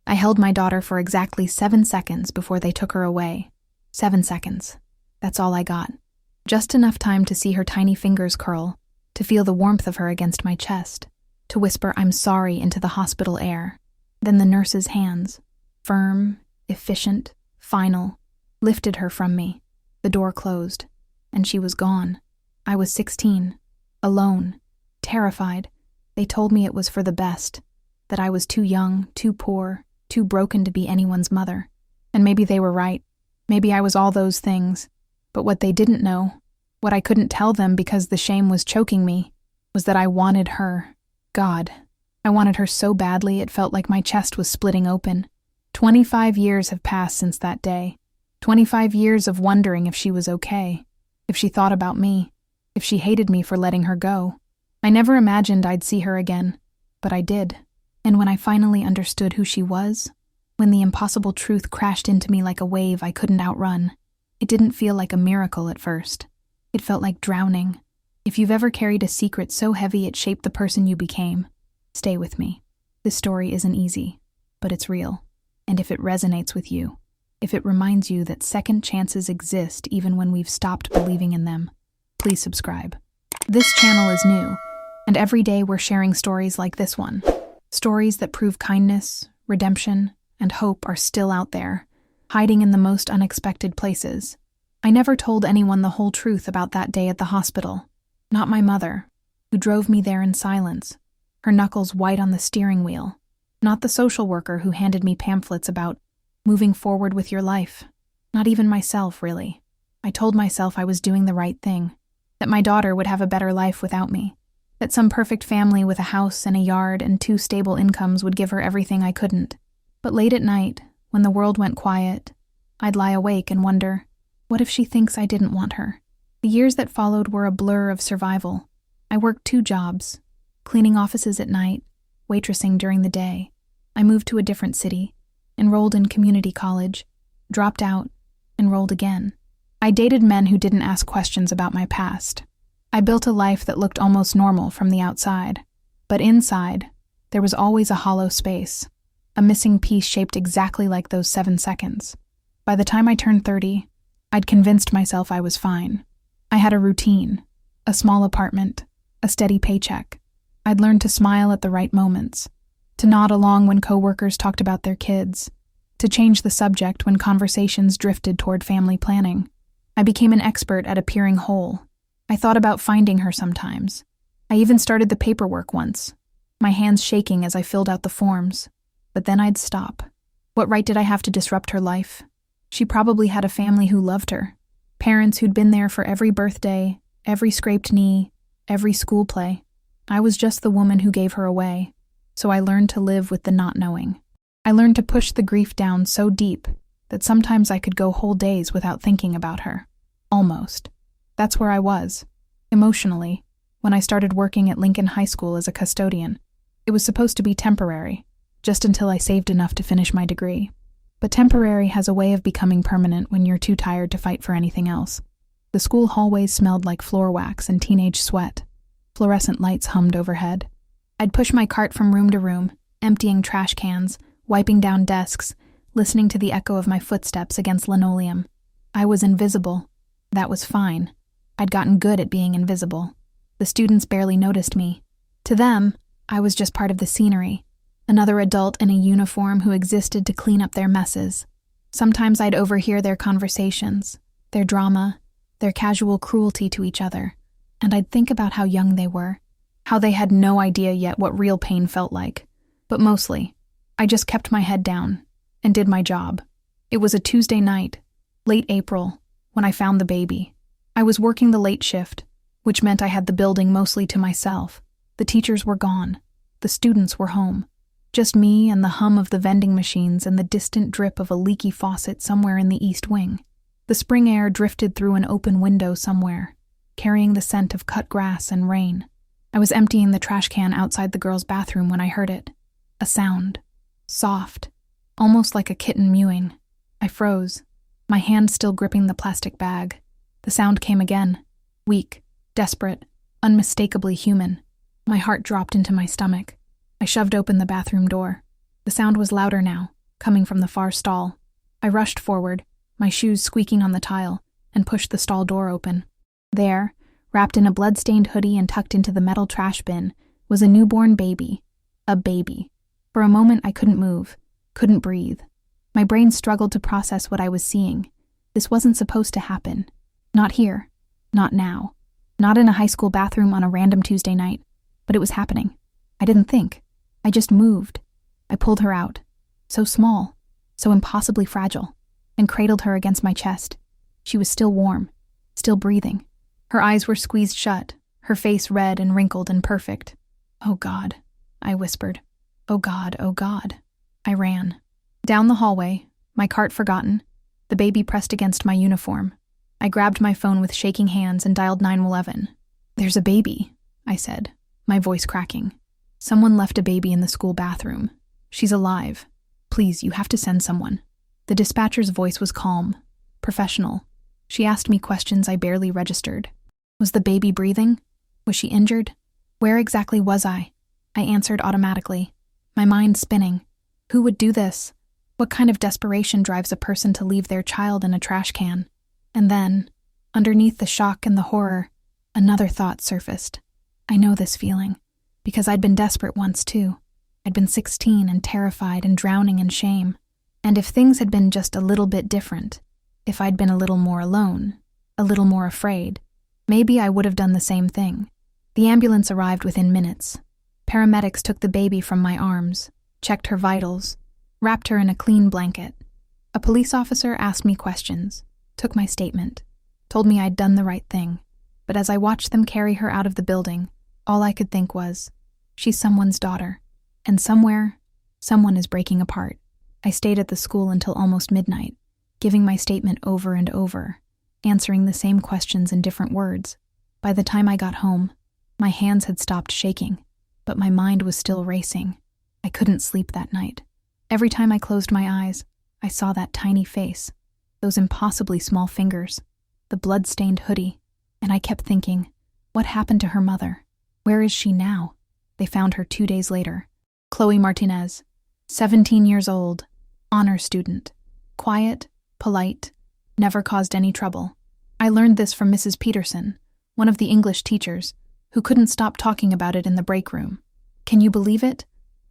I held my daughter for exactly 7 seconds before they took her away. 7 seconds. That's all I got. Just enough time to see her tiny fingers curl, to feel the warmth of her against my chest, to whisper "I'm sorry" into the hospital air. Then the nurse's hands, firm, efficient, final, lifted her from me. The door closed, and she was gone. I was 16, alone, terrified. They told me it was for the best, that I was too young, too poor, too broken to be anyone's mother. And maybe they were right. Maybe I was all those things. But what they didn't know, what I couldn't tell them because the shame was choking me, was that I wanted her. God, I wanted her so badly it felt like my chest was splitting open. 25 years have passed since that day. 25 years of wondering if she was okay, if she thought about me, if she hated me for letting her go. I never imagined I'd see her again, but I did. And when I finally understood who she was, when the impossible truth crashed into me like a wave I couldn't outrun, it didn't feel like a miracle at first. It felt like drowning. If you've ever carried a secret so heavy it shaped the person you became, stay with me. This story isn't easy, but it's real. And if it resonates with you, if it reminds you that second chances exist even when we've stopped believing in them, please subscribe. This channel is new, and every day we're sharing stories like this one. Stories that prove kindness, redemption, and hope are still out there, hiding in the most unexpected places. I never told anyone the whole truth about that day at the hospital. Not my mother, who drove me there in silence, her knuckles white on the steering wheel. Not the social worker who handed me pamphlets about moving forward with your life. Not even myself, really. I told myself I was doing the right thing, that my daughter would have a better life without me, that some perfect family with a house and a yard and 2 stable incomes would give her everything I couldn't. But late at night, when the world went quiet, I'd lie awake and wonder, what if she thinks I didn't want her? The years that followed were a blur of survival. I worked 2 jobs, cleaning offices at night, waitressing during the day. I moved to a different city, enrolled in community college, dropped out, enrolled again. I dated men who didn't ask questions about my past. I built a life that looked almost normal from the outside. But inside, there was always a hollow space, a missing piece shaped exactly like those 7 seconds. By the time I turned 30, I'd convinced myself I was fine. I had a routine, a small apartment, a steady paycheck. I'd learned to smile at the right moments, to nod along when coworkers talked about their kids, to change the subject when conversations drifted toward family planning. I became an expert at appearing whole. I thought about finding her sometimes. I even started the paperwork once, my hands shaking as I filled out the forms. But then I'd stop. What right did I have to disrupt her life? She probably had a family who loved her, parents who'd been there for every birthday, every scraped knee, every school play. I was just the woman who gave her away, so I learned to live with the not knowing. I learned to push the grief down so deep that sometimes I could go whole days without thinking about her. Almost. That's where I was, emotionally, when I started working at Lincoln High School as a custodian. It was supposed to be temporary, just until I saved enough to finish my degree. But temporary has a way of becoming permanent when you're too tired to fight for anything else. The school hallways smelled like floor wax and teenage sweat. Fluorescent lights hummed overhead. I'd push my cart from room to room, emptying trash cans, wiping down desks, listening to the echo of my footsteps against linoleum. I was invisible. That was fine. I'd gotten good at being invisible. The students barely noticed me. To them, I was just part of the scenery, another adult in a uniform who existed to clean up their messes. Sometimes I'd overhear their conversations, their drama, their casual cruelty to each other, and I'd think about how young they were, how they had no idea yet what real pain felt like. But mostly, I just kept my head down and did my job. It was a Tuesday night, late April, when I found the baby. I was working the late shift, which meant I had the building mostly to myself. The teachers were gone. The students were home. Just me and the hum of the vending machines and the distant drip of a leaky faucet somewhere in the east wing. The spring air drifted through an open window somewhere, carrying the scent of cut grass and rain. I was emptying the trash can outside the girls' bathroom when I heard it. A sound. Soft. Almost like a kitten mewing. I froze, my hand still gripping the plastic bag. The sound came again. Weak, desperate, unmistakably human. My heart dropped into my stomach. I shoved open the bathroom door. The sound was louder now, coming from the far stall. I rushed forward, my shoes squeaking on the tile, and pushed the stall door open. There, wrapped in a blood-stained hoodie and tucked into the metal trash bin, was a newborn baby. A baby. For a moment I couldn't move, couldn't breathe. My brain struggled to process what I was seeing. This wasn't supposed to happen. Not here. Not now. Not in a high school bathroom on a random Tuesday night. But it was happening. I didn't think. I just moved. I pulled her out. So small, so impossibly fragile, and cradled her against my chest. She was still warm, still breathing. Her eyes were squeezed shut, her face red and wrinkled and perfect. "Oh God," I whispered. "Oh God, oh God." I ran. Down the hallway, my cart forgotten, the baby pressed against my uniform. I grabbed my phone with shaking hands and dialed 911. "There's a baby," I said, my voice cracking. "Someone left a baby in the school bathroom. She's alive. Please, you have to send someone." The dispatcher's voice was calm, professional. She asked me questions I barely registered. Was the baby breathing? Was she injured? Where exactly was I? I answered automatically, my mind spinning. Who would do this? What kind of desperation drives a person to leave their child in a trash can? And then, underneath the shock and the horror, another thought surfaced. I know this feeling, because I'd been desperate once too. I'd been 16 and terrified and drowning in shame. And if things had been just a little bit different, if I'd been a little more alone, a little more afraid, maybe I would have done the same thing. The ambulance arrived within minutes. Paramedics took the baby from my arms, checked her vitals, wrapped her in a clean blanket. A police officer asked me questions, took my statement, told me I'd done the right thing. But as I watched them carry her out of the building, all I could think was, she's someone's daughter. And somewhere, someone is breaking apart. I stayed at the school until almost midnight, giving my statement over and over, answering the same questions in different words. By the time I got home, my hands had stopped shaking, but my mind was still racing. I couldn't sleep that night. Every time I closed my eyes, I saw that tiny face, those impossibly small fingers, the blood-stained hoodie, and I kept thinking, what happened to her mother? Where is she now? They found her 2 days later. Chloe Martinez, 17 years old, honor student, quiet, polite, never caused any trouble. I learned this from Mrs. Peterson, one of the English teachers, who couldn't stop talking about it in the break room. "Can you believe it?"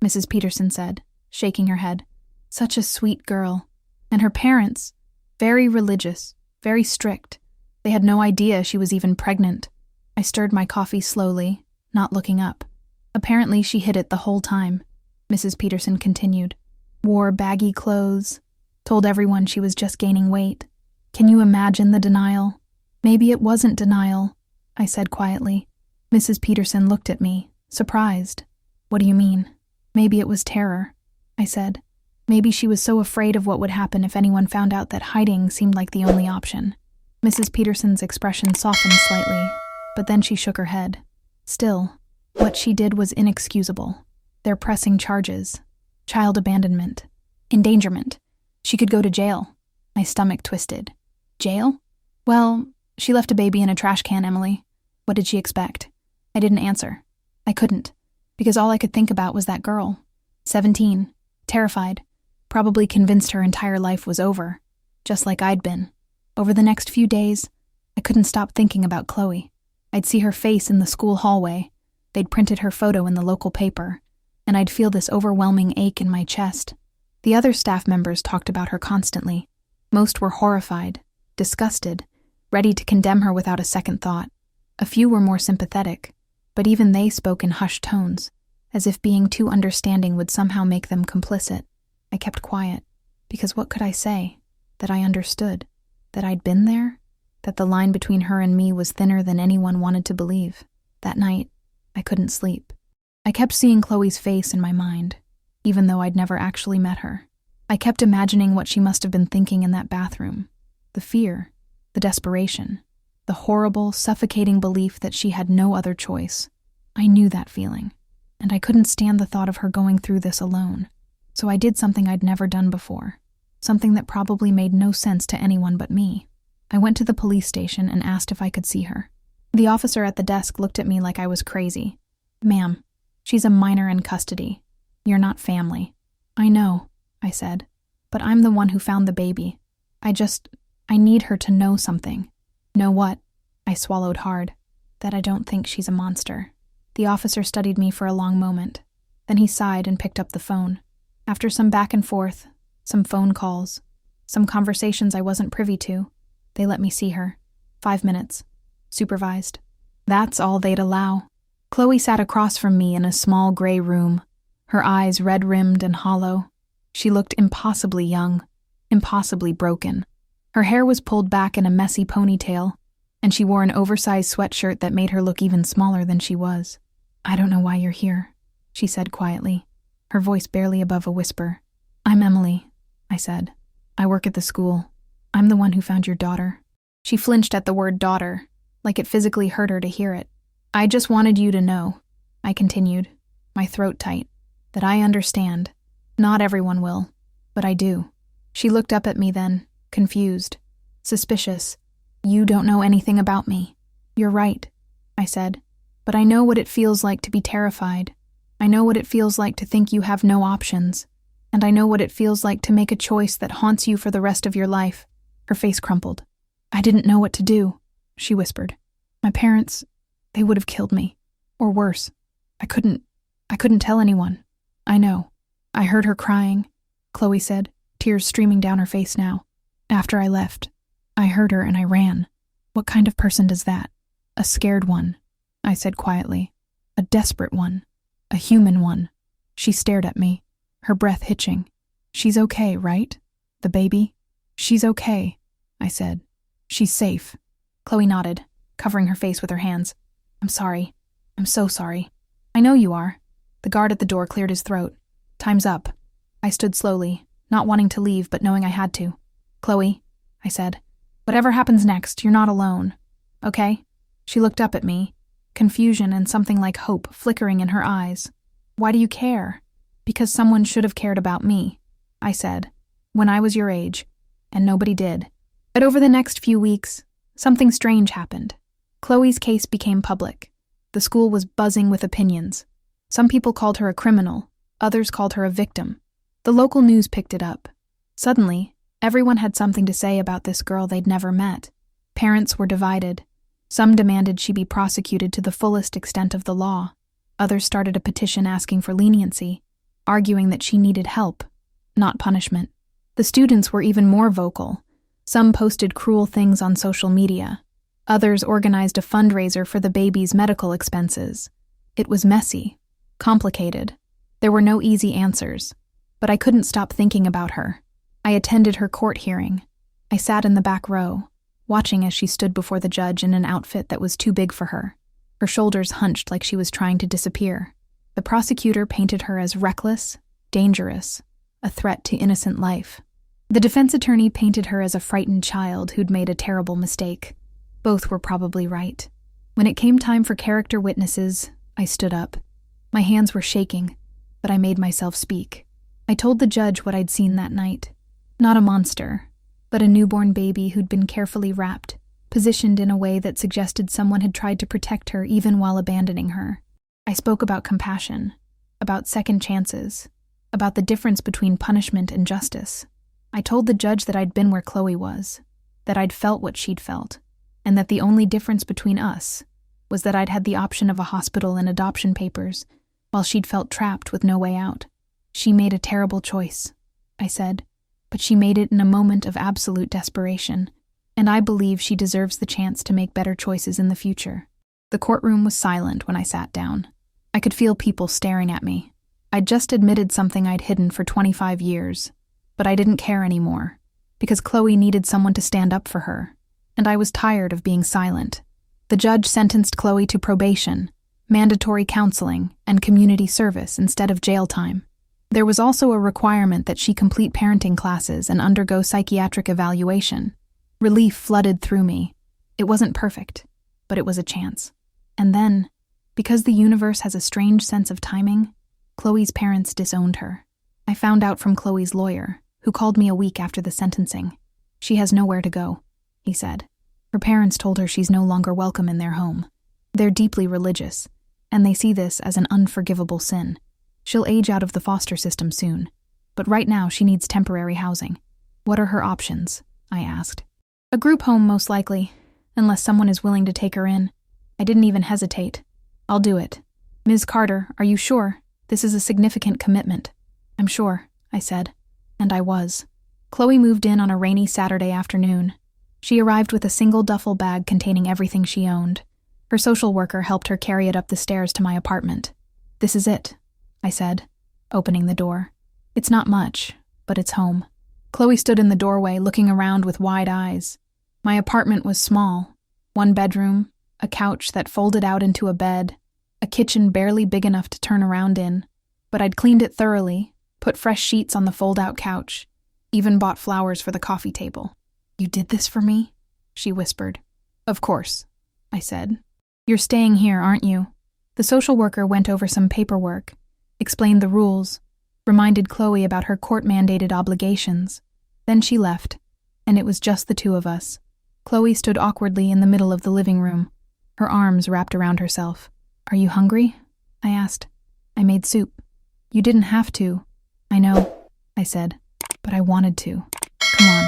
Mrs. Peterson said, shaking her head. "Such a sweet girl. And her parents, very religious, very strict. They had no idea she was even pregnant." I stirred my coffee slowly, not looking up. "Apparently she hid it the whole time," Mrs. Peterson continued. "Wore baggy clothes, told everyone she was just gaining weight. Can you imagine the denial?" "Maybe it wasn't denial," I said quietly. Mrs. Peterson looked at me, surprised. "What do you mean?" "Maybe it was terror," I said. "Maybe she was so afraid of what would happen if anyone found out that hiding seemed like the only option." Mrs. Peterson's expression softened slightly, but then she shook her head. Still, what she did was inexcusable. They're pressing charges. Child abandonment. Endangerment. She could go to jail. My stomach twisted. Jail? "Well, she left a baby in a trash can, Emily. What did she expect?" I didn't answer. I couldn't, because all I could think about was that girl. 17, terrified, probably convinced her entire life was over, just like I'd been. Over the next few days, I couldn't stop thinking about Chloe. I'd see her face in the school hallway. They'd printed her photo in the local paper, and I'd feel this overwhelming ache in my chest. The other staff members talked about her constantly. Most were horrified, disgusted, ready to condemn her without a second thought. A few were more sympathetic, but even they spoke in hushed tones, as if being too understanding would somehow make them complicit. I kept quiet, because what could I say? That I understood? That I'd been there? That the line between her and me was thinner than anyone wanted to believe? That night, I couldn't sleep. I kept seeing Chloe's face in my mind, even though I'd never actually met her. I kept imagining what she must have been thinking in that bathroom. The fear, the desperation, the horrible, suffocating belief that she had no other choice. I knew that feeling, and I couldn't stand the thought of her going through this alone. So I did something I'd never done before, something that probably made no sense to anyone but me. I went to the police station and asked if I could see her. The officer at the desk looked at me like I was crazy. "Ma'am, she's a minor in custody. You're not family." "I know," I said. But I'm the one who found the baby. I need her to know something. Know what? I swallowed hard. That I don't think she's a monster. The officer studied me for a long moment. Then he sighed and picked up the phone. After some back and forth, some phone calls, some conversations I wasn't privy to, they let me see her. 5 minutes. Supervised. That's all they'd allow. Chloe sat across from me in a small gray room, her eyes red-rimmed and hollow. She looked impossibly young, impossibly broken. Her hair was pulled back in a messy ponytail, and she wore an oversized sweatshirt that made her look even smaller than she was. I don't know why you're here, she said quietly, her voice barely above a whisper. I'm Emily, I said. I work at the school. I'm the one who found your daughter. She flinched at the word daughter, like it physically hurt her to hear it. I just wanted you to know, I continued, my throat tight, that I understand. Not everyone will, but I do. She looked up at me then, confused, suspicious. You don't know anything about me. You're right, I said, but I know what it feels like to be terrified. I know what it feels like to think you have no options, and I know what it feels like to make a choice that haunts you for the rest of your life. Her face crumpled. I didn't know what to do, she whispered. My parents, they would have killed me. Or worse. I couldn't tell anyone. I know. I heard her crying, Chloe said, tears streaming down her face now. After I left, I heard her and I ran. What kind of person does that? A scared one, I said quietly. A desperate one. A human one. She stared at me, her breath hitching. She's okay, right? The baby? She's okay, I said. She's safe. Chloe nodded, covering her face with her hands. I'm sorry. I'm so sorry. I know you are. The guard at the door cleared his throat. Time's up. I stood slowly, not wanting to leave but knowing I had to. Chloe, I said, whatever happens next, you're not alone. Okay? She looked up at me, confusion and something like hope flickering in her eyes. Why do you care? Because someone should have cared about me, I said, when I was your age, and nobody did. But over the next few weeks, something strange happened. Chloe's case became public. The school was buzzing with opinions. Some people called her a criminal, others called her a victim. The local news picked it up. Suddenly, everyone had something to say about this girl they'd never met. Parents were divided. Some demanded she be prosecuted to the fullest extent of the law. Others started a petition asking for leniency, arguing that she needed help, not punishment. The students were even more vocal. Some posted cruel things on social media. Others organized a fundraiser for the baby's medical expenses. It was messy, complicated. There were no easy answers, but I couldn't stop thinking about her. I attended her court hearing. I sat in the back row, watching as she stood before the judge in an outfit that was too big for her. Her shoulders hunched like she was trying to disappear. The prosecutor painted her as reckless, dangerous, a threat to innocent life. The defense attorney painted her as a frightened child who'd made a terrible mistake. Both were probably right. When it came time for character witnesses, I stood up. My hands were shaking, but I made myself speak. I told the judge what I'd seen that night. Not a monster, but a newborn baby who'd been carefully wrapped, positioned in a way that suggested someone had tried to protect her even while abandoning her. I spoke about compassion, about second chances, about the difference between punishment and justice. I told the judge that I'd been where Chloe was, that I'd felt what she'd felt, and that the only difference between us was that I'd had the option of a hospital and adoption papers, while she'd felt trapped with no way out. She made a terrible choice, I said, but she made it in a moment of absolute desperation, and I believe she deserves the chance to make better choices in the future. The courtroom was silent when I sat down. I could feel people staring at me. I'd just admitted something I'd hidden for 25 years, but I didn't care anymore, because Chloe needed someone to stand up for her, and I was tired of being silent. The judge sentenced Chloe to probation, mandatory counseling, and community service instead of jail time. There was also a requirement that she complete parenting classes and undergo psychiatric evaluation. Relief flooded through me. It wasn't perfect, but it was a chance. And then, because the universe has a strange sense of timing, Chloe's parents disowned her. I found out from Chloe's lawyer, who called me a week after the sentencing. She has nowhere to go, he said. Her parents told her she's no longer welcome in their home. They're deeply religious, and they see this as an unforgivable sin. She'll age out of the foster system soon. but right now she needs temporary housing. What are her options? I asked. A group home, most likely, unless someone is willing to take her in. I didn't even hesitate. I'll do it. Ms. Carter, are you sure? This is a significant commitment. I'm sure, I said. And I was. Chloe moved in on a rainy Saturday afternoon. She arrived with a single duffel bag containing everything she owned. Her social worker helped her carry it up the stairs to my apartment. This is it, I said, opening the door. It's not much, but it's home. Chloe stood in the doorway, looking around with wide eyes. My apartment was small. 1 bedroom, a couch that folded out into a bed, a kitchen barely big enough to turn around in. But I'd cleaned it thoroughly, put fresh sheets on the fold-out couch, even bought flowers for the coffee table. You did this for me? She whispered. Of course, I said. You're staying here, aren't you? The social worker went over some paperwork, explained the rules, reminded Chloe about her court-mandated obligations. Then she left, and it was just the 2 of us. Chloe stood awkwardly in the middle of the living room, her arms wrapped around herself. Are you hungry? I asked. I made soup. You didn't have to. I know, I said, but I wanted to. Come on.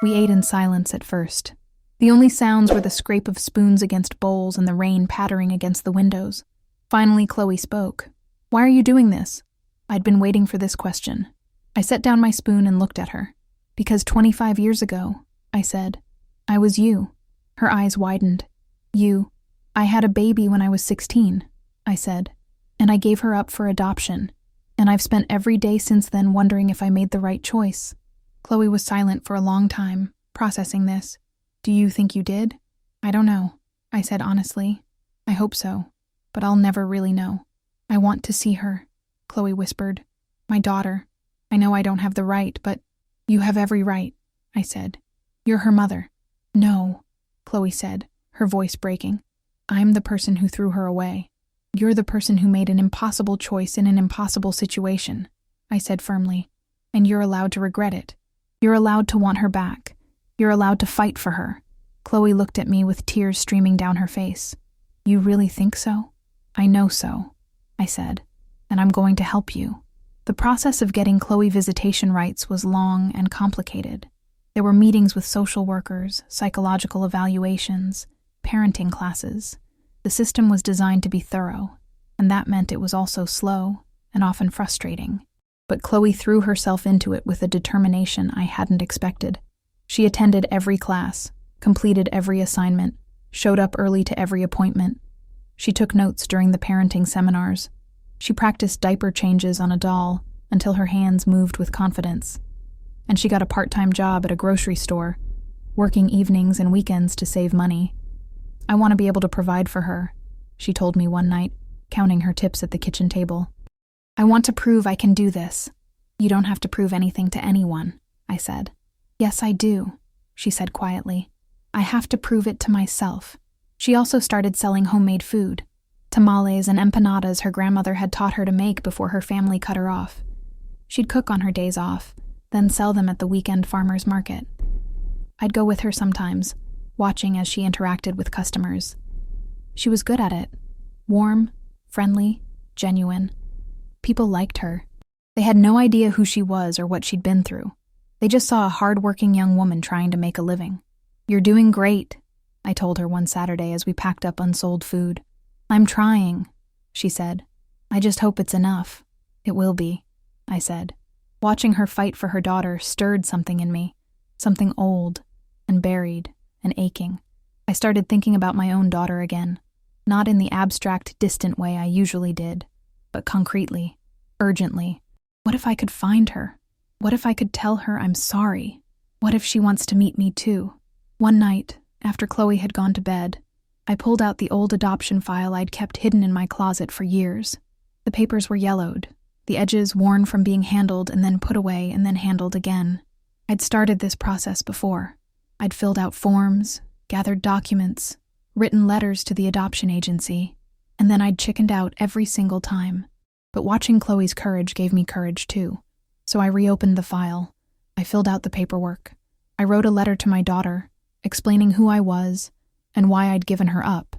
We ate in silence at first. The only sounds were the scrape of spoons against bowls and the rain pattering against the windows. Finally, Chloe spoke. Why are you doing this? I'd been waiting for this question. I set down my spoon and looked at her. Because 25 years ago, I said, I was you. Her eyes widened. You. I had a baby when I was 16, I said, and I gave her up for adoption. And I've spent every day since then wondering if I made the right choice. Chloe was silent for a long time, processing this. Do you think you did? I don't know, I said honestly. I hope so, but I'll never really know. I want to see her, Chloe whispered. My daughter. I know I don't have the right, but you have every right, I said. You're her mother. No, Chloe said, her voice breaking. I'm the person who threw her away. You're the person who made an impossible choice in an impossible situation, I said firmly. And you're allowed to regret it. You're allowed to want her back. You're allowed to fight for her. Chloe looked at me with tears streaming down her face. You really think so? I know so, I said, and I'm going to help you. The process of getting Chloe visitation rights was long and complicated. There were meetings with social workers, psychological evaluations, parenting classes. The system was designed to be thorough, and that meant it was also slow and often frustrating. But Chloe threw herself into it with a determination I hadn't expected. She attended every class, completed every assignment, showed up early to every appointment. She took notes during the parenting seminars. She practiced diaper changes on a doll until her hands moved with confidence. And she got a part-time job at a grocery store, working evenings and weekends to save money. I want to be able to provide for her, she told me one night, counting her tips at the kitchen table. I want to prove I can do this. You don't have to prove anything to anyone, I said. Yes, I do, she said quietly. I have to prove it to myself. She also started selling homemade food, tamales and empanadas her grandmother had taught her to make before her family cut her off. She'd cook on her days off, then sell them at the weekend farmer's market. I'd go with her sometimes, watching as she interacted with customers. She was good at it. Warm, friendly, genuine. People liked her. They had no idea who she was or what she'd been through. They just saw a hard-working young woman trying to make a living. You're doing great, I told her one Saturday as we packed up unsold food. I'm trying, she said. I just hope it's enough. It will be, I said. Watching her fight for her daughter stirred something in me, something old and buried and aching. I started thinking about my own daughter again, not in the abstract, distant way I usually did, but concretely, urgently. What if I could find her? What if I could tell her I'm sorry? What if she wants to meet me too? One night, after Chloe had gone to bed, I pulled out the old adoption file I'd kept hidden in my closet for years. The papers were yellowed, the edges worn from being handled and then put away and then handled again. I'd started this process before. I'd filled out forms, gathered documents, written letters to the adoption agency, and then I'd chickened out every single time. But watching Chloe's courage gave me courage too. So I reopened the file. I filled out the paperwork. I wrote a letter to my daughter, explaining who I was and why I'd given her up,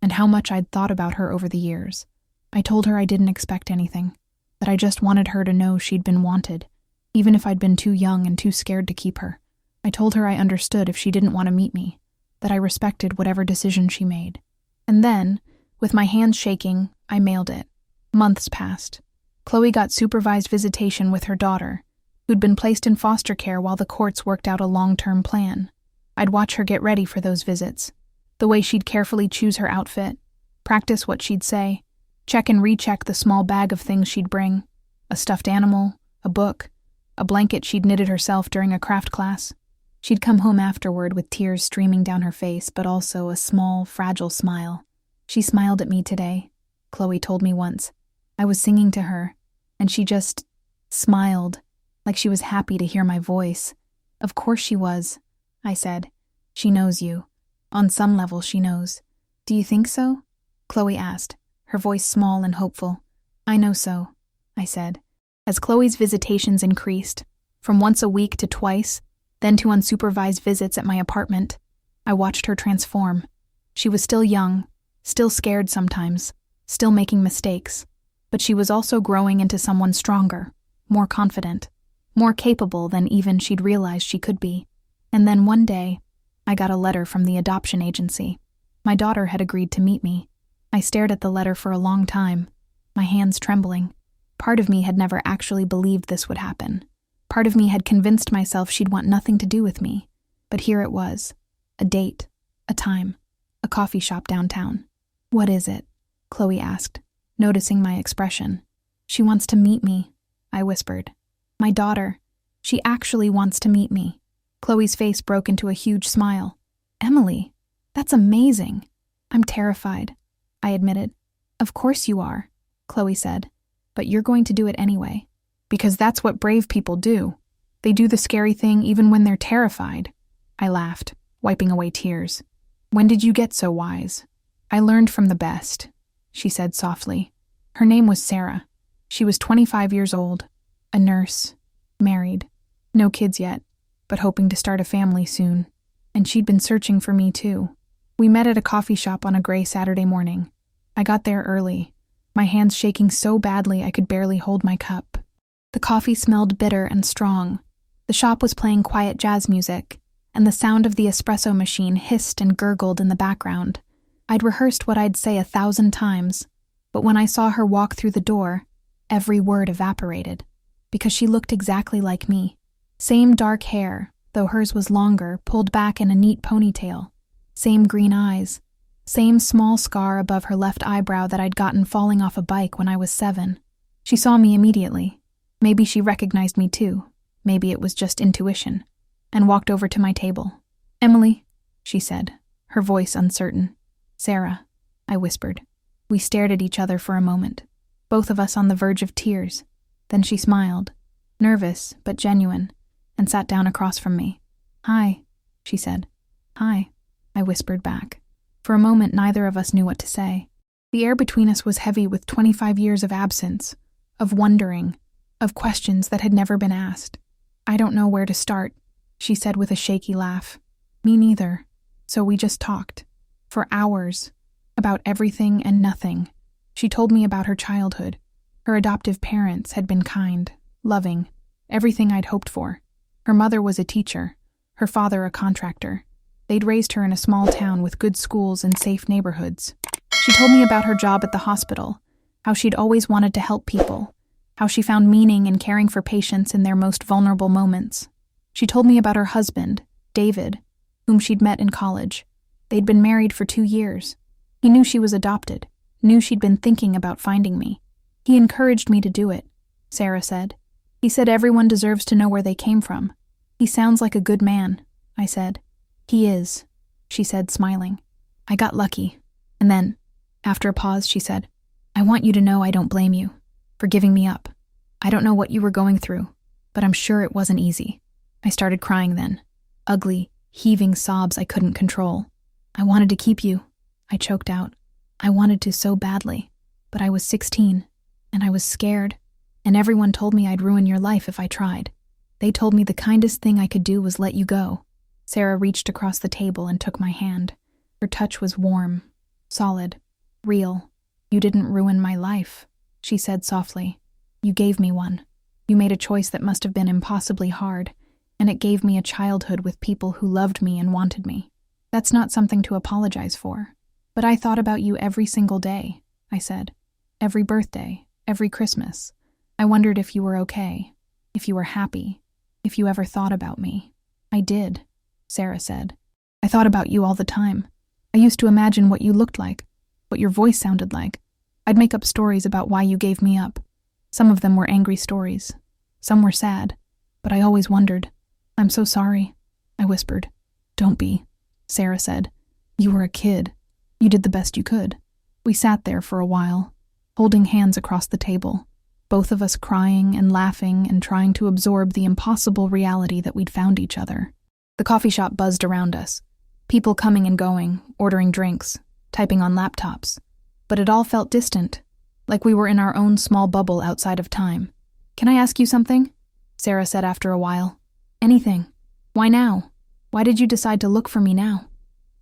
and how much I'd thought about her over the years. I told her I didn't expect anything, that I just wanted her to know she'd been wanted, even if I'd been too young and too scared to keep her. I told her I understood if she didn't want to meet me, that I respected whatever decision she made. And then, with my hands shaking, I mailed it. Months passed. Chloe got supervised visitation with her daughter, who'd been placed in foster care while the courts worked out a long-term plan. I'd watch her get ready for those visits. The way she'd carefully choose her outfit, practice what she'd say, check and recheck the small bag of things she'd bring, a stuffed animal, a book, a blanket she'd knitted herself during a craft class. She'd come home afterward with tears streaming down her face, but also a small, fragile smile. She smiled at me today, Chloe told me once. I was singing to her, and she just smiled, like she was happy to hear my voice. Of course she was, I said. She knows you. On some level, she knows. Do you think so? Chloe asked, her voice small and hopeful. I know so, I said. As Chloe's visitations increased, from once a week to twice, then to unsupervised visits at my apartment, I watched her transform. She was still young, still scared sometimes, still making mistakes, but she was also growing into someone stronger, more confident, more capable than even she'd realized she could be. And then one day, I got a letter from the adoption agency. My daughter had agreed to meet me. I stared at the letter for a long time, my hands trembling. Part of me had never actually believed this would happen. Part of me had convinced myself she'd want nothing to do with me. But here it was. A date. A time. A coffee shop downtown. What is it? Chloe asked, noticing my expression. She wants to meet me, I whispered. My daughter. She actually wants to meet me. Chloe's face broke into a huge smile. Emily, that's amazing. I'm terrified, I admitted. Of course you are, Chloe said. But you're going to do it anyway. Because that's what brave people do. They do the scary thing even when they're terrified. I laughed, wiping away tears. When did you get so wise? I learned from the best, she said softly. Her name was Sarah. She was 25 years old, a nurse, married, no kids yet, but hoping to start a family soon. And she'd been searching for me too. We met at a coffee shop on a gray Saturday morning. I got there early, my hands shaking so badly I could barely hold my cup. The coffee smelled bitter and strong. The shop was playing quiet jazz music, and the sound of the espresso machine hissed and gurgled in the background. I'd rehearsed what I'd say 1,000 times, but when I saw her walk through the door, every word evaporated, because she looked exactly like me. Same dark hair, though hers was longer, pulled back in a neat ponytail. Same green eyes. Same small scar above her left eyebrow that I'd gotten falling off a bike when I was 7. She saw me immediately. Maybe she recognized me too. Maybe it was just intuition. And walked over to my table. Emily, she said, her voice uncertain. Sarah, I whispered. We stared at each other for a moment, both of us on the verge of tears. Then she smiled, nervous but genuine, and sat down across from me. Hi, she said. Hi, I whispered back. For a moment, neither of us knew what to say. The air between us was heavy with 25 years of absence, of wondering, of questions that had never been asked. I don't know where to start, she said with a shaky laugh. Me neither. So we just talked. For hours. About everything and nothing. She told me about her childhood. Her adoptive parents had been kind, loving, everything I'd hoped for. Her mother was a teacher, her father a contractor. They'd raised her in a small town with good schools and safe neighborhoods. She told me about her job at the hospital, how she'd always wanted to help people, how she found meaning in caring for patients in their most vulnerable moments. She told me about her husband, David, whom she'd met in college. They'd been married for 2 years. He knew she was adopted, knew she'd been thinking about finding me. He encouraged me to do it, Sarah said. He said everyone deserves to know where they came from. He sounds like a good man, I said. He is, she said, smiling. I got lucky. And then, after a pause, she said, I want you to know I don't blame you for giving me up. I don't know what you were going through, but I'm sure it wasn't easy. I started crying then, ugly, heaving sobs I couldn't control. I wanted to keep you, I choked out. I wanted to so badly, but I was 16, and I was scared, and everyone told me I'd ruin your life if I tried. They told me the kindest thing I could do was let you go. Sarah reached across the table and took my hand. Her touch was warm, solid, real. You didn't ruin my life, she said softly. You gave me one. You made a choice that must have been impossibly hard, and it gave me a childhood with people who loved me and wanted me. That's not something to apologize for. But I thought about you every single day, I said. Every birthday, every Christmas. I wondered if you were okay, if you were happy, if you ever thought about me. I did, Sarah said. I thought about you all the time. I used to imagine what you looked like, what your voice sounded like. I'd make up stories about why you gave me up. Some of them were angry stories. Some were sad. But I always wondered. I'm so sorry, I whispered. Don't be, Sarah said. You were a kid. You did the best you could. We sat there for a while, holding hands across the table, both of us crying and laughing and trying to absorb the impossible reality that we'd found each other. The coffee shop buzzed around us. People coming and going, ordering drinks, typing on laptops. But it all felt distant, like we were in our own small bubble outside of time. Can I ask you something? Sarah said after a while. Anything. Why now? Why did you decide to look for me now?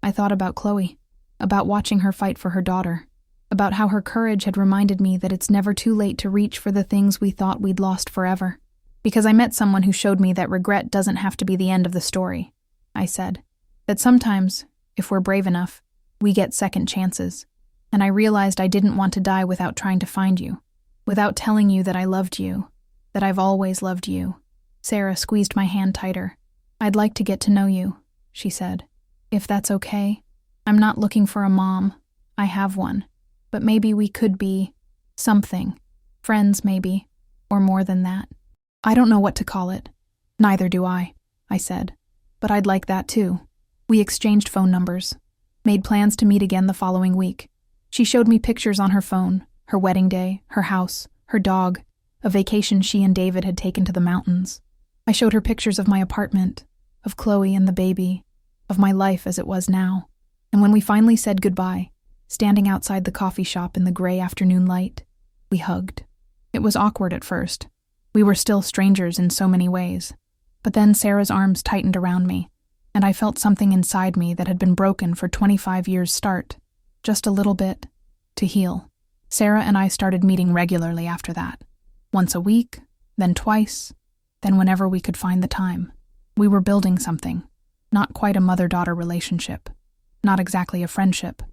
I thought about Chloe, about watching her fight for her daughter, about how her courage had reminded me that it's never too late to reach for the things we thought we'd lost forever. Because I met someone who showed me that regret doesn't have to be the end of the story, I said. That sometimes, if we're brave enough, we get second chances. And I realized I didn't want to die without trying to find you, without telling you that I loved you, that I've always loved you. Sarah squeezed my hand tighter. I'd like to get to know you, she said. If that's okay. I'm not looking for a mom. I have one. But maybe we could be something. Friends, maybe. Or more than that. I don't know what to call it. Neither do I said. But I'd like that too. We exchanged phone numbers. Made plans to meet again the following week. She showed me pictures on her phone, her wedding day, her house, her dog, a vacation she and David had taken to the mountains. I showed her pictures of my apartment, of Chloe and the baby, of my life as it was now. And when we finally said goodbye, standing outside the coffee shop in the gray afternoon light, we hugged. It was awkward at first. We were still strangers in so many ways. But then Sarah's arms tightened around me, and I felt something inside me that had been broken for 25 years start, just a little bit, to heal. Sarah and I started meeting regularly after that. Once a week, then twice, then whenever we could find the time. We were building something, not quite a mother-daughter relationship, not exactly a friendship,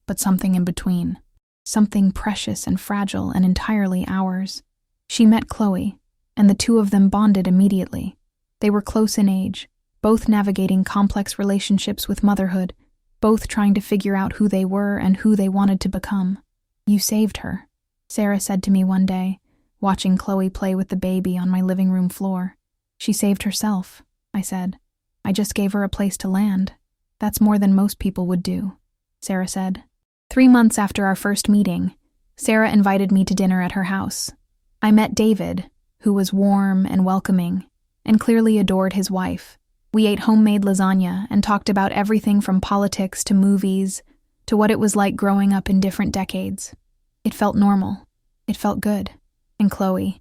but something in between, something precious and fragile and entirely ours. She met Chloe, and the two of them bonded immediately. They were close in age, both navigating complex relationships with motherhood, both trying to figure out who they were and who they wanted to become. You saved her, Sarah said to me one day, watching Chloe play with the baby on my living room floor. She saved herself, I said. I just gave her a place to land. That's more than most people would do, Sarah said. 3 months after our first meeting, Sarah invited me to dinner at her house. I met David, who was warm and welcoming, and clearly adored his wife. We ate homemade lasagna and talked about everything from politics to movies to what it was like growing up in different decades. It felt normal. It felt good. And Chloe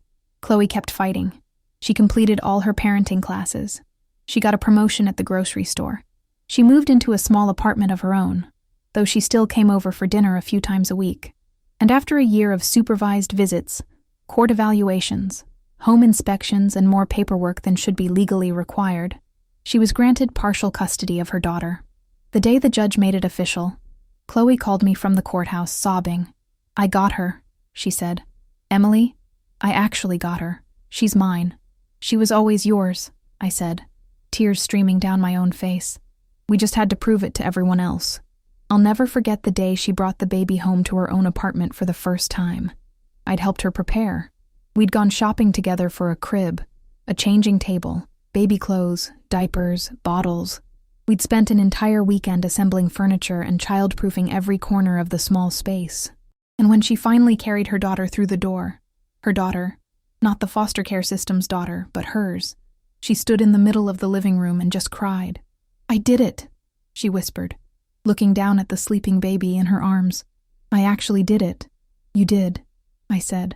kept fighting. She completed all her parenting classes. She got a promotion at the grocery store. She moved into a small apartment of her own, though she still came over for dinner a few times a week. And after a year of supervised visits, court evaluations, home inspections, and more paperwork than should be legally required, she was granted partial custody of her daughter. The day the judge made it official, Chloe called me from the courthouse sobbing. I got her, she said. Emily, I actually got her. She's mine. She was always yours, I said, tears streaming down my own face. We just had to prove it to everyone else. I'll never forget the day she brought the baby home to her own apartment for the first time. I'd helped her prepare. We'd gone shopping together for a crib, a changing table, baby clothes, diapers, bottles. We'd spent an entire weekend assembling furniture and child-proofing every corner of the small space. And when she finally carried her daughter through the door, her daughter, not the foster care system's daughter, but hers, she stood in the middle of the living room and just cried. I did it, she whispered, looking down at the sleeping baby in her arms. I actually did it. You did, I said,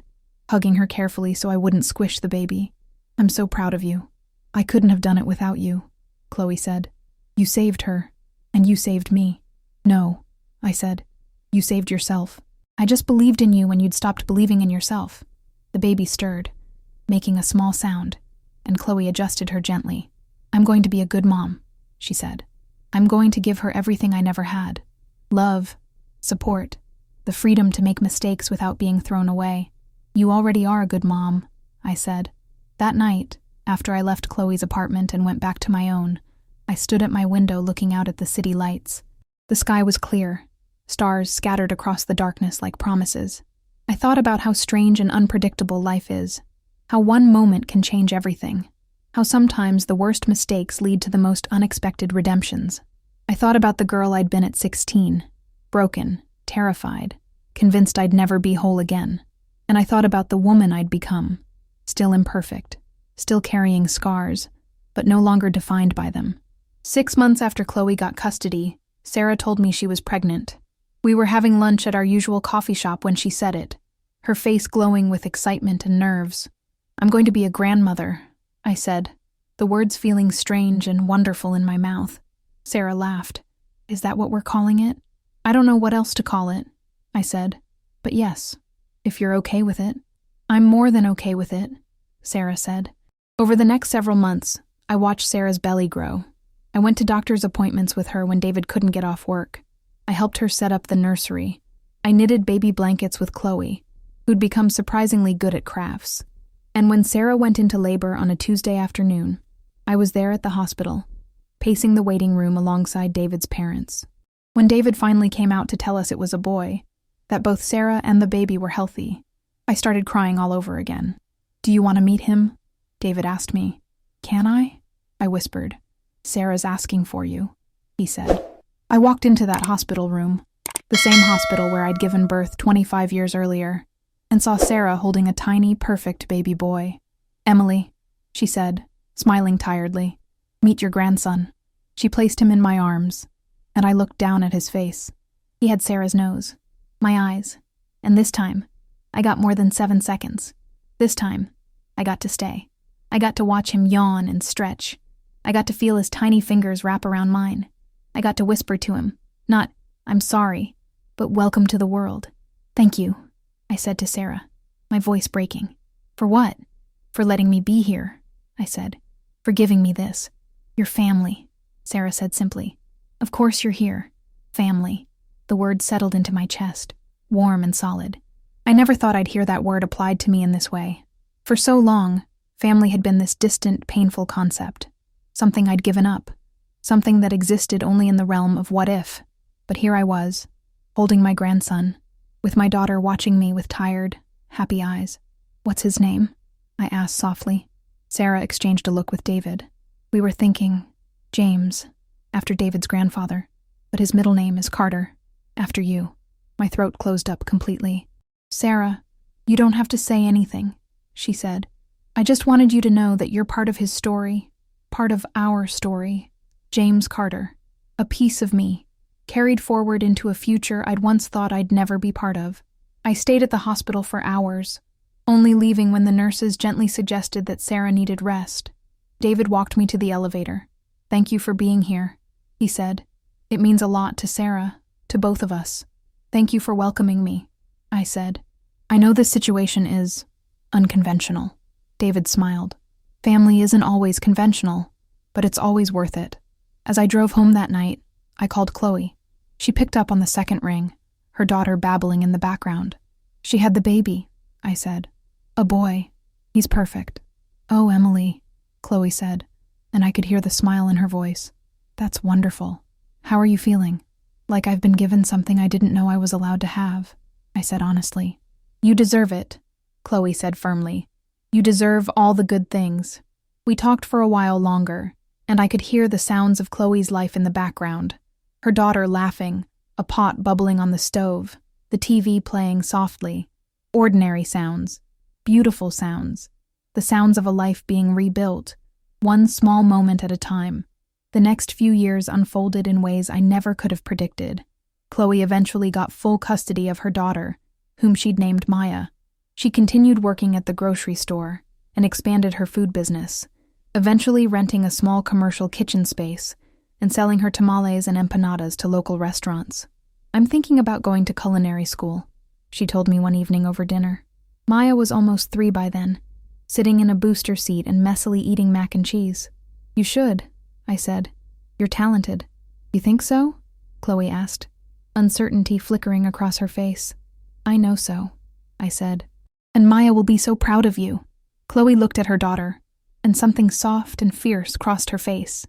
hugging her carefully so I wouldn't squish the baby. I'm so proud of you. I couldn't have done it without you, Chloe said. You saved her, and you saved me. No, I said. You saved yourself. I just believed in you when you'd stopped believing in yourself. The baby stirred. making a small sound, and Chloe adjusted her gently. "I'm going to be a good mom," she said. "I'm going to give her everything I never had. Love, support, the freedom to make mistakes without being thrown away." "You already are a good mom," I said. That night, after I left Chloe's apartment and went back to my own, I stood at my window looking out at the city lights. The sky was clear, stars scattered across the darkness like promises. I thought about how strange and unpredictable life is, how one moment can change everything, how sometimes the worst mistakes lead to the most unexpected redemptions. I thought about the girl I'd been at 16, broken, terrified, convinced I'd never be whole again. And I thought about the woman I'd become, still imperfect, still carrying scars, but no longer defined by them. 6 months after Chloe got custody, Sarah told me she was pregnant. We were having lunch at our usual coffee shop when she said it, her face glowing with excitement and nerves. "I'm going to be a grandmother," I said, the words feeling strange and wonderful in my mouth. Sarah laughed. "Is that what we're calling it?" "I don't know what else to call it," I said, "but yes, if you're okay with it." "I'm more than okay with it," Sarah said. Over the next several months, I watched Sarah's belly grow. I went to doctor's appointments with her when David couldn't get off work. I helped her set up the nursery. I knitted baby blankets with Chloe, who'd become surprisingly good at crafts. And when Sarah went into labor on a Tuesday afternoon, I was there at the hospital, pacing the waiting room alongside David's parents. When David finally came out to tell us it was a boy, that both Sarah and the baby were healthy, I started crying all over again. "Do you want to meet him?" David asked me. "Can I?" I whispered. "Sarah's asking for you," he said. I walked into that hospital room, the same hospital where I'd given birth 25 years earlier, and saw Sarah holding a tiny, perfect baby boy. "Emily," she said, smiling tiredly, "meet your grandson." She placed him in my arms, and I looked down at his face. He had Sarah's nose, my eyes, and this time, I got more than 7 seconds. This time, I got to stay. I got to watch him yawn and stretch. I got to feel his tiny fingers wrap around mine. I got to whisper to him, not, "I'm sorry," but "welcome to the world." "Thank you," I said to Sarah, my voice breaking. "For what?" "For letting me be here," I said. "For giving me this." "Your family," Sarah said simply. "Of course you're here. Family." The word settled into my chest, warm and solid. I never thought I'd hear that word applied to me in this way. For so long, family had been this distant, painful concept, something I'd given up, something that existed only in the realm of what if. But here I was, holding my grandson, with my daughter watching me with tired, happy eyes. "What's his name?" I asked softly. Sarah exchanged a look with David. "We were thinking, James, after David's grandfather, but his middle name is Carter, after you." My throat closed up completely. "Sarah, you don't have to say anything," she said. "I just wanted you to know that you're part of his story, part of our story. James Carter, a piece of me, carried forward into a future I'd once thought I'd never be part of." I stayed at the hospital for hours, only leaving when the nurses gently suggested that Sarah needed rest. David walked me to the elevator. "Thank you for being here," he said. "It means a lot to Sarah, to both of us." "Thank you for welcoming me," I said. "I know this situation is unconventional." David smiled. "Family isn't always conventional, but it's always worth it." As I drove home that night, I called Chloe. She picked up on the second ring, her daughter babbling in the background. "She had the baby," I said. "A boy. He's perfect." "Oh, Emily," Chloe said, and I could hear the smile in her voice. "That's wonderful. How are you feeling?" "Like I've been given something I didn't know I was allowed to have," I said honestly. "You deserve it," Chloe said firmly. "You deserve all the good things." We talked for a while longer, and I could hear the sounds of Chloe's life in the background. Her daughter laughing, a pot bubbling on the stove, the TV playing softly. Ordinary sounds, beautiful sounds, the sounds of a life being rebuilt, one small moment at a time. The next few years unfolded in ways I never could have predicted. Chloe eventually got full custody of her daughter, whom she'd named Maya. She continued working at the grocery store and expanded her food business, eventually renting a small commercial kitchen space and selling her tamales and empanadas to local restaurants. "I'm thinking about going to culinary school," she told me one evening over dinner. Maya was almost 3 by then, sitting in a booster seat and messily eating mac and cheese. You should, I said. You're talented. You think so? Chloe asked, uncertainty flickering across her face. I know so, I said. And Maya will be so proud of you. Chloe looked at her daughter, and something soft and fierce crossed her face.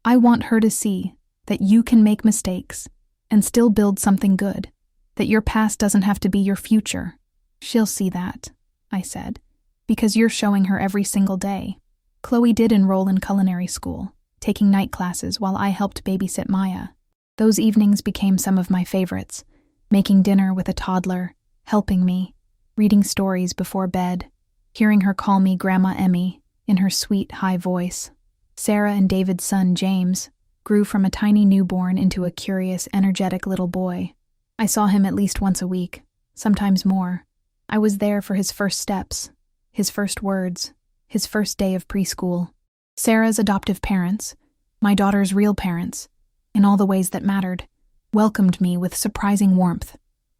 I want her to see that you can make mistakes and still build something good, that your past doesn't have to be your future. She'll see that, I said, because you're showing her every single day. Chloe did enroll in culinary school, taking night classes while I helped babysit Maya. Those evenings became some of my favorites, making dinner with a toddler, helping me, reading stories before bed, hearing her call me Grandma Emmy in her sweet, high voice. Sarah and David's son, James, grew from a tiny newborn into a curious, energetic little boy. I saw him at least once a week, sometimes more. I was there for his first steps, his first words, his first day of preschool. Sarah's adoptive parents, my daughter's real parents, in all the ways that mattered, welcomed me with surprising warmth.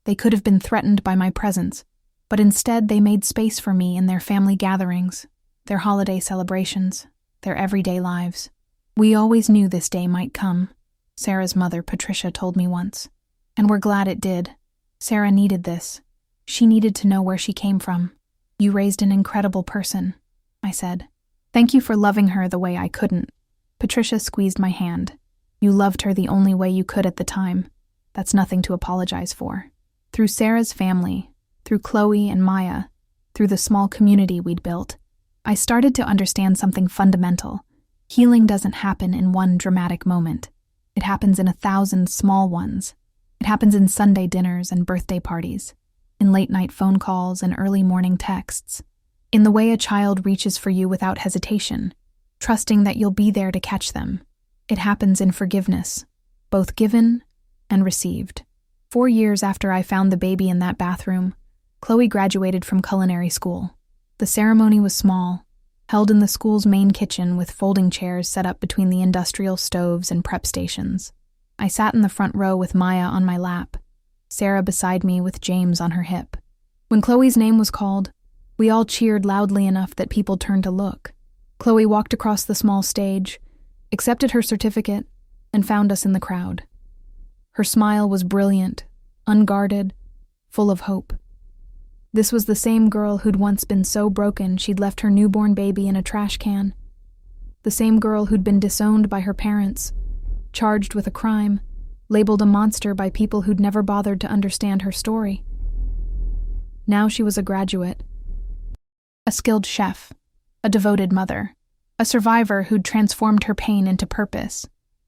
They could have been threatened by my presence, but instead they made space for me in their family gatherings, their holiday celebrations, their everyday lives. We always knew this day might come, Sarah's mother, Patricia, told me once. And we're glad it did. Sarah needed this. She needed to know where she came from. You raised an incredible person, I said. Thank you for loving her the way I couldn't. Patricia squeezed my hand. You loved her the only way you could at the time. That's nothing to apologize for. Through Sarah's family, through Chloe and Maya, through the small community we'd built, I started to understand something fundamental. Healing doesn't happen in one dramatic moment. It happens in 1,000 small ones. It happens in Sunday dinners and birthday parties, in late-night phone calls and early morning texts, in the way a child reaches for you without hesitation, trusting that you'll be there to catch them. It happens in forgiveness, both given and received. 4 years after I found the baby in that bathroom, Chloe graduated from culinary school. The ceremony was small, held in the school's main kitchen with folding chairs set up between the industrial stoves and prep stations. I sat in the front row with Maya on my lap, Sarah beside me with James on her hip. When Chloe's name was called, we all cheered loudly enough that people turned to look. Chloe walked across the small stage, accepted her certificate, and found us in the crowd. Her smile was brilliant, unguarded, full of hope. This was the same girl who'd once been so broken she'd left her newborn baby in a trash can. The same girl who'd been disowned by her parents, charged with a crime, labeled a monster by people who'd never bothered to understand her story. Now she was a graduate, a skilled chef, a devoted mother, a survivor who'd transformed her pain into purpose.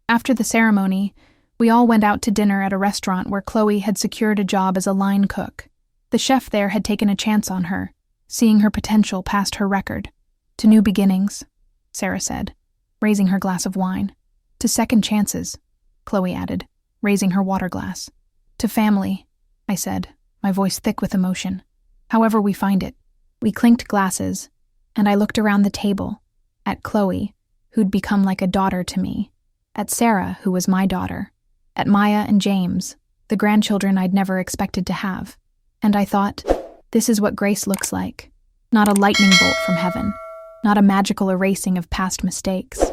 After the ceremony, we all went out to dinner at a restaurant where Chloe had secured a job as a line cook. The chef there had taken a chance on her, seeing her potential past her record. To new beginnings, Sarah said, raising her glass of wine. To second chances, Chloe added, raising her water glass. To family, I said, my voice thick with emotion. However we find it. We clinked glasses, and I looked around the table, at Chloe, who'd become like a daughter to me, at Sarah, who was my daughter, at Maya and James, the grandchildren I'd never expected to have. And I thought, this is what grace looks like. Not a lightning bolt from heaven, not a magical erasing of past mistakes,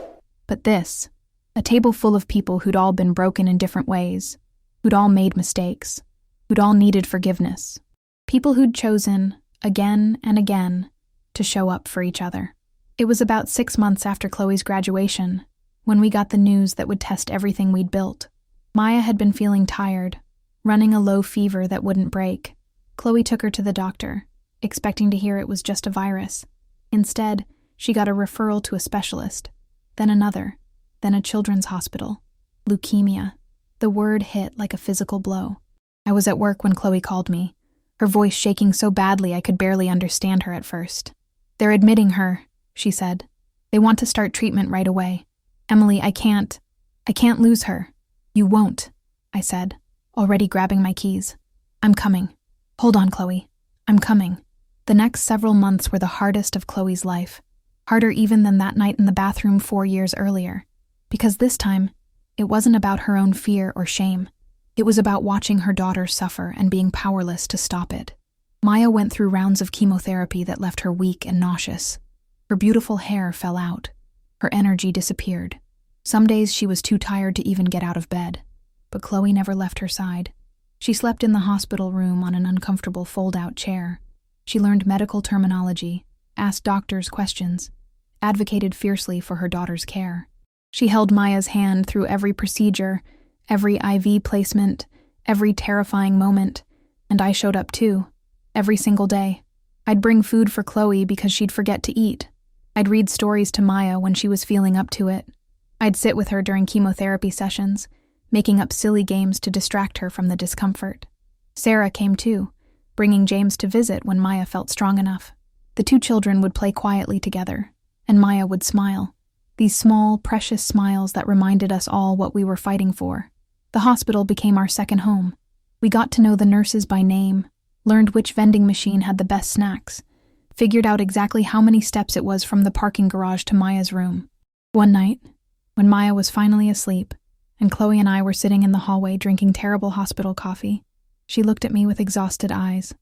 but this, a table full of people who'd all been broken in different ways, who'd all made mistakes, who'd all needed forgiveness. People who'd chosen, again and again, to show up for each other. It was about 6 months after Chloe's graduation, when we got the news that would test everything we'd built. Maya had been feeling tired, running a low fever that wouldn't break. Chloe took her to the doctor, expecting to hear it was just a virus. Instead, she got a referral to a specialist, then another, then a children's hospital. Leukemia. The word hit like a physical blow. I was at work when Chloe called me, her voice shaking so badly I could barely understand her at first. They're admitting her, she said. They want to start treatment right away. Emily, I can't lose her. You won't, I said, already grabbing my keys. I'm coming. Hold on, Chloe. I'm coming. The next several months were the hardest of Chloe's life, harder even than that night in the bathroom 4 years earlier, because this time, it wasn't about her own fear or shame. It was about watching her daughter suffer and being powerless to stop it. Maya went through rounds of chemotherapy that left her weak and nauseous. Her beautiful hair fell out. Her energy disappeared. Some days she was too tired to even get out of bed. But Chloe never left her side. She slept in the hospital room on an uncomfortable fold-out chair. She learned medical terminology, asked doctors questions, advocated fiercely for her daughter's care. She held Maya's hand through every procedure, every IV placement, every terrifying moment, and I showed up too, every single day. I'd bring food for Chloe because she'd forget to eat. I'd read stories to Maya when she was feeling up to it. I'd sit with her during chemotherapy sessions, making up silly games to distract her from the discomfort. Sarah came too, bringing James to visit when Maya felt strong enough. The two children would play quietly together, and Maya would smile. These small, precious smiles that reminded us all what we were fighting for. The hospital became our second home. We got to know the nurses by name, learned which vending machine had the best snacks, figured out exactly how many steps it was from the parking garage to Maya's room. One night, when Maya was finally asleep, and Chloe and I were sitting in the hallway drinking terrible hospital coffee, she looked at me with exhausted eyes.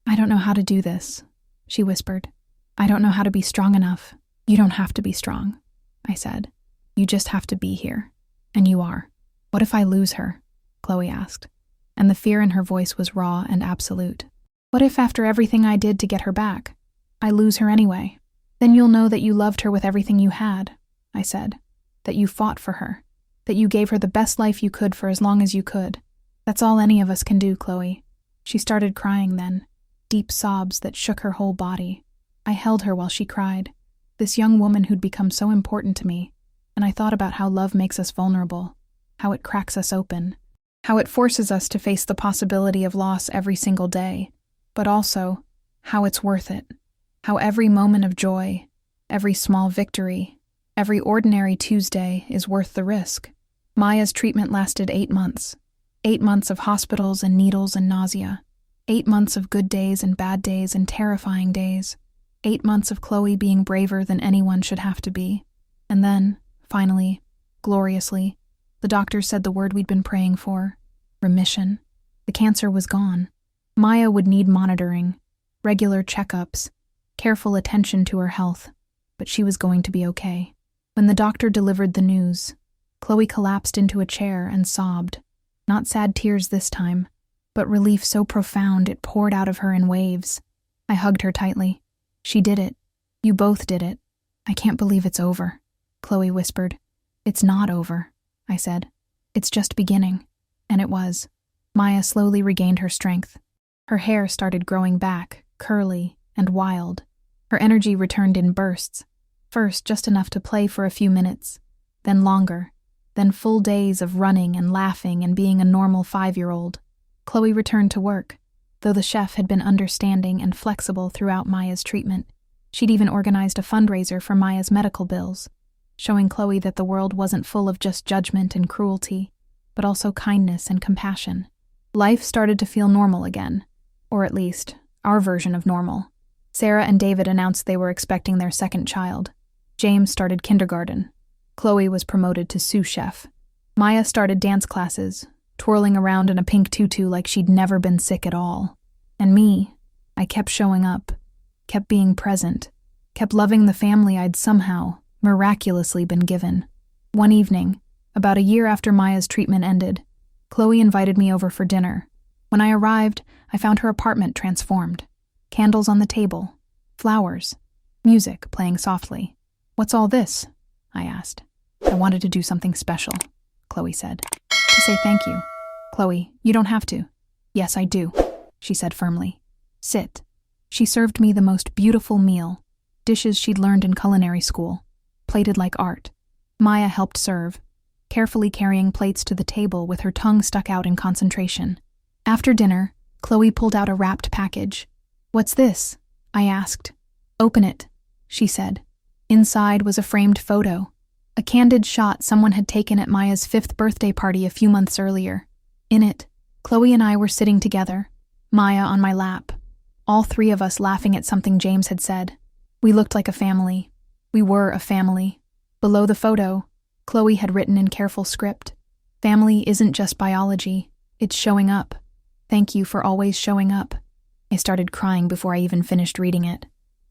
"I don't know how to do this," she whispered. "I don't know how to be strong enough." "You don't have to be strong," I said. "You just have to be here." "And you are." "What if I lose her?" Chloe asked, and the fear in her voice was raw and absolute. "What if after everything I did to get her back, I lose her anyway? Then you'll know that you loved her with everything you had," I said. "That you fought for her. That you gave her the best life you could for as long as you could. That's all any of us can do, Chloe." She started crying then, deep sobs that shook her whole body. I held her while she cried, this young woman who'd become so important to me, and I thought about how love makes us vulnerable, how it cracks us open, how it forces us to face the possibility of loss every single day, but also how it's worth it, how every moment of joy, every small victory, every ordinary Tuesday is worth the risk. Maya's treatment lasted 8 months. 8 months of hospitals and needles and nausea. 8 months of good days and bad days and terrifying days. 8 months of Chloe being braver than anyone should have to be. And then, finally, gloriously, the doctor said the word we'd been praying for: remission. The cancer was gone. Maya would need monitoring, regular checkups, careful attention to her health, but she was going to be okay. When the doctor delivered the news, Chloe collapsed into a chair and sobbed. Not sad tears this time, but relief so profound it poured out of her in waves. I hugged her tightly. "She did it. You both did it. I can't believe it's over," Chloe whispered. "It's not over," I said. "It's just beginning." And it was. Maya slowly regained her strength. Her hair started growing back, curly and wild. Her energy returned in bursts. First, just enough to play for a few minutes, then longer, then full days of running and laughing and being a normal 5-year-old. Chloe returned to work, though the chef had been understanding and flexible throughout Maya's treatment. She'd even organized a fundraiser for Maya's medical bills, showing Chloe that the world wasn't full of just judgment and cruelty, but also kindness and compassion. Life started to feel normal again, or at least, our version of normal. Sarah and David announced they were expecting their second child. James started kindergarten. Chloe was promoted to sous chef. Maya started dance classes, twirling around in a pink tutu like she'd never been sick at all. And me, I kept showing up, kept being present, kept loving the family I'd somehow, miraculously been given. One evening, about a year after Maya's treatment ended, Chloe invited me over for dinner. When I arrived, I found her apartment transformed. Candles on the table, flowers, music playing softly. "What's all this?" I asked. "I wanted to do something special," Chloe said. "To say thank you." "Chloe, you don't have to." "Yes, I do," she said firmly. "Sit." She served me the most beautiful meal, dishes she'd learned in culinary school, plated like art. Maya helped serve, carefully carrying plates to the table with her tongue stuck out in concentration. After dinner, Chloe pulled out a wrapped package. "What's this?" I asked. "Open it," she said. Inside was a framed photo, a candid shot someone had taken at Maya's 5th birthday party a few months earlier. In it, Chloe and I were sitting together, Maya on my lap, all 3 of us laughing at something James had said. We looked like a family. We were a family. Below the photo, Chloe had written in careful script, "Family isn't just biology, it's showing up. Thank you for always showing up." I started crying before I even finished reading it.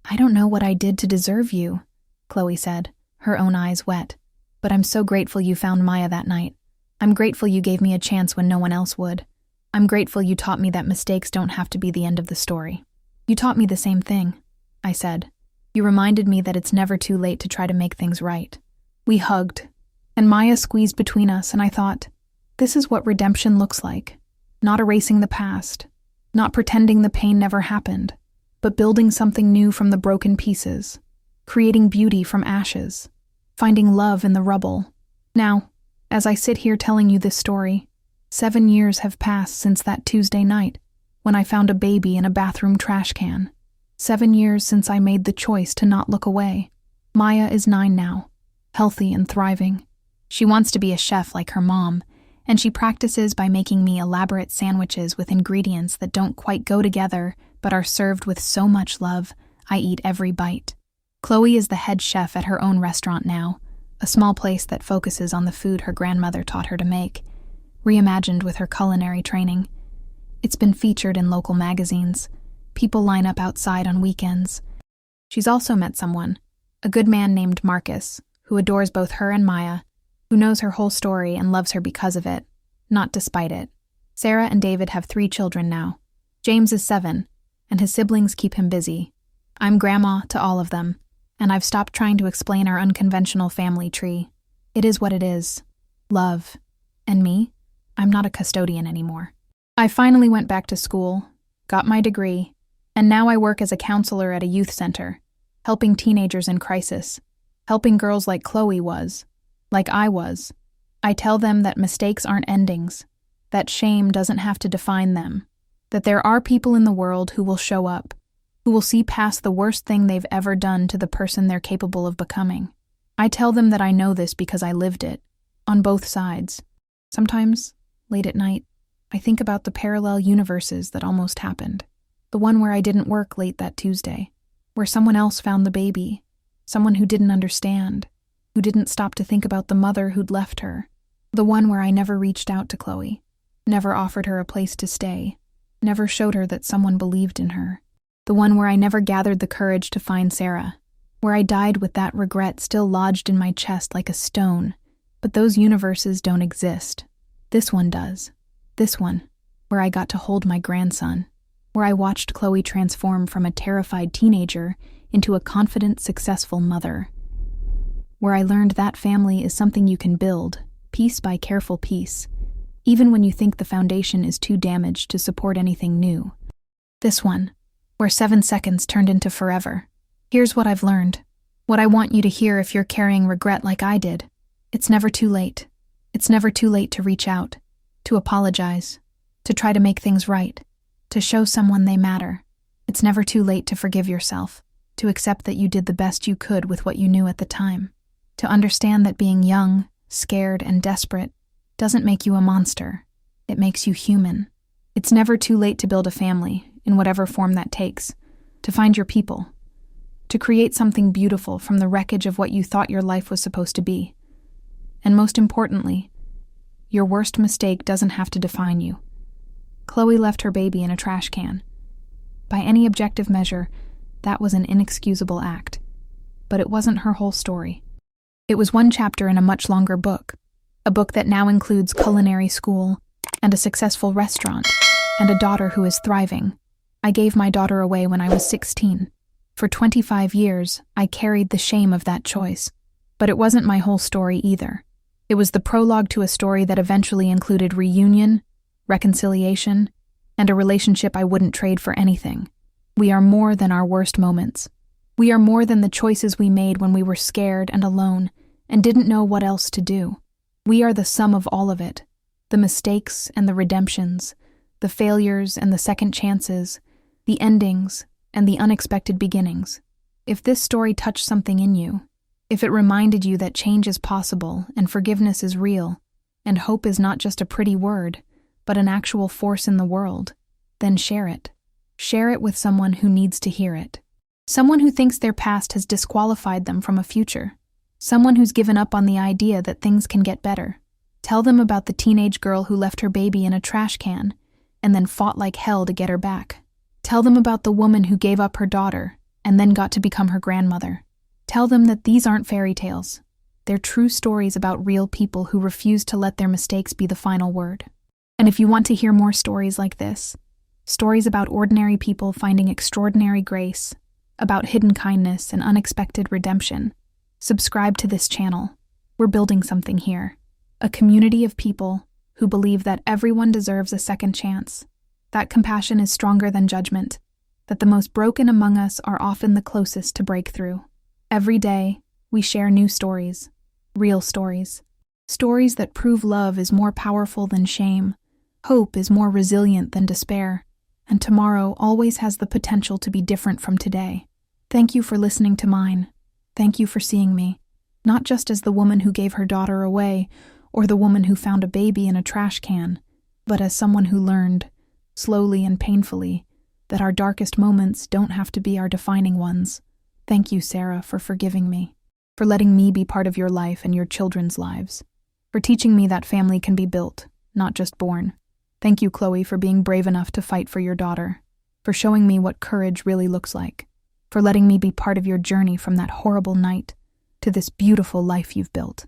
"I don't know what I did to deserve you," Chloe said, her own eyes wet. "But I'm so grateful you found Maya that night. I'm grateful you gave me a chance when no one else would. I'm grateful you taught me that mistakes don't have to be the end of the story." "You taught me the same thing," I said. "You reminded me that it's never too late to try to make things right." We hugged, and Maya squeezed between us, and I thought, this is what redemption looks like. Not erasing the past, not pretending the pain never happened, but building something new from the broken pieces, creating beauty from ashes, finding love in the rubble. Now, as I sit here telling you this story, 7 years have passed since that Tuesday night when I found a baby in a bathroom trash can. 7 years since I made the choice to not look away. Maya is 9 now, healthy and thriving. She wants to be a chef like her mom, and she practices by making me elaborate sandwiches with ingredients that don't quite go together but are served with so much love, I eat every bite. Chloe is the head chef at her own restaurant now, a small place that focuses on the food her grandmother taught her to make, reimagined with her culinary training. It's been featured in local magazines. People line up outside on weekends. She's also met someone, a good man named Marcus, who adores both her and Maya, who knows her whole story and loves her because of it, not despite it. Sarah and David have 3 children now. James is 7, and his siblings keep him busy. I'm grandma to all of them, and I've stopped trying to explain our unconventional family tree. It is what it is. Love. And me? I'm not a custodian anymore. I finally went back to school, got my degree, and now I work as a counselor at a youth center, helping teenagers in crisis, helping girls like Chloe was. Like I was. I tell them that mistakes aren't endings, that shame doesn't have to define them, that there are people in the world who will show up, who will see past the worst thing they've ever done to the person they're capable of becoming. I tell them that I know this because I lived it, on both sides. Sometimes, late at night, I think about the parallel universes that almost happened. The one where I didn't work late that Tuesday, where someone else found the baby, someone who didn't understand, who didn't stop to think about the mother who'd left her. The one where I never reached out to Chloe, never offered her a place to stay, never showed her that someone believed in her. The one where I never gathered the courage to find Sarah, where I died with that regret still lodged in my chest like a stone. But those universes don't exist. This one does. This one, where I got to hold my grandson, where I watched Chloe transform from a terrified teenager into a confident, successful mother, where I learned that family is something you can build, piece by careful piece, even when you think the foundation is too damaged to support anything new. This one, where 7 seconds turned into forever. Here's what I've learned. What I want you to hear if you're carrying regret like I did. It's never too late. It's never too late to reach out, to apologize, to try to make things right, to show someone they matter. It's never too late to forgive yourself, to accept that you did the best you could with what you knew at the time. To understand that being young, scared, and desperate doesn't make you a monster. It makes you human. It's never too late to build a family, in whatever form that takes, to find your people, to create something beautiful from the wreckage of what you thought your life was supposed to be. And most importantly, your worst mistake doesn't have to define you. Chloe left her baby in a trash can. By any objective measure, that was an inexcusable act. But it wasn't her whole story. It was one chapter in a much longer book, a book that now includes culinary school and a successful restaurant and a daughter who is thriving. I gave my daughter away when I was 16. For 25 years, I carried the shame of that choice. But it wasn't my whole story either. It was the prologue to a story that eventually included reunion, reconciliation, and a relationship I wouldn't trade for anything. We are more than our worst moments. We are more than the choices we made when we were scared and alone and didn't know what else to do. We are the sum of all of it, the mistakes and the redemptions, the failures and the second chances, the endings and the unexpected beginnings. If this story touched something in you, if it reminded you that change is possible and forgiveness is real, and hope is not just a pretty word, but an actual force in the world, then share it. Share it with someone who needs to hear it. Someone who thinks their past has disqualified them from a future. Someone who's given up on the idea that things can get better. Tell them about the teenage girl who left her baby in a trash can and then fought like hell to get her back. Tell them about the woman who gave up her daughter and then got to become her grandmother. Tell them that these aren't fairy tales. They're true stories about real people who refuse to let their mistakes be the final word. And if you want to hear more stories like this, stories about ordinary people finding extraordinary grace, about hidden kindness and unexpected redemption, subscribe to this channel. We're building something here. A community of people who believe that everyone deserves a second chance, that compassion is stronger than judgment, that the most broken among us are often the closest to breakthrough. Every day, we share new stories, real stories. Stories that prove love is more powerful than shame, hope is more resilient than despair, and tomorrow always has the potential to be different from today. Thank you for listening to mine. Thank you for seeing me, not just as the woman who gave her daughter away, or the woman who found a baby in a trash can, but as someone who learned, slowly and painfully, that our darkest moments don't have to be our defining ones. Thank you, Sarah, for forgiving me, for letting me be part of your life and your children's lives, for teaching me that family can be built, not just born. Thank you, Chloe, for being brave enough to fight for your daughter, for showing me what courage really looks like, for letting me be part of your journey from that horrible night to this beautiful life you've built.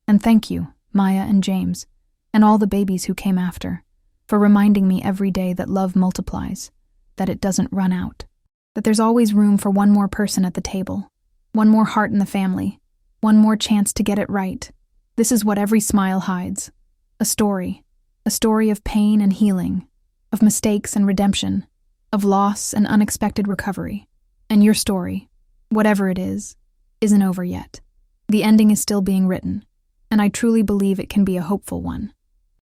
And thank you, Maya and James, and all the babies who came after, for reminding me every day that love multiplies, that it doesn't run out, that there's always room for one more person at the table, one more heart in the family, one more chance to get it right. This is what every smile hides. A story of pain and healing, of mistakes and redemption, of loss and unexpected recovery. And your story, whatever it is, isn't over yet. The ending is still being written, and I truly believe it can be a hopeful one.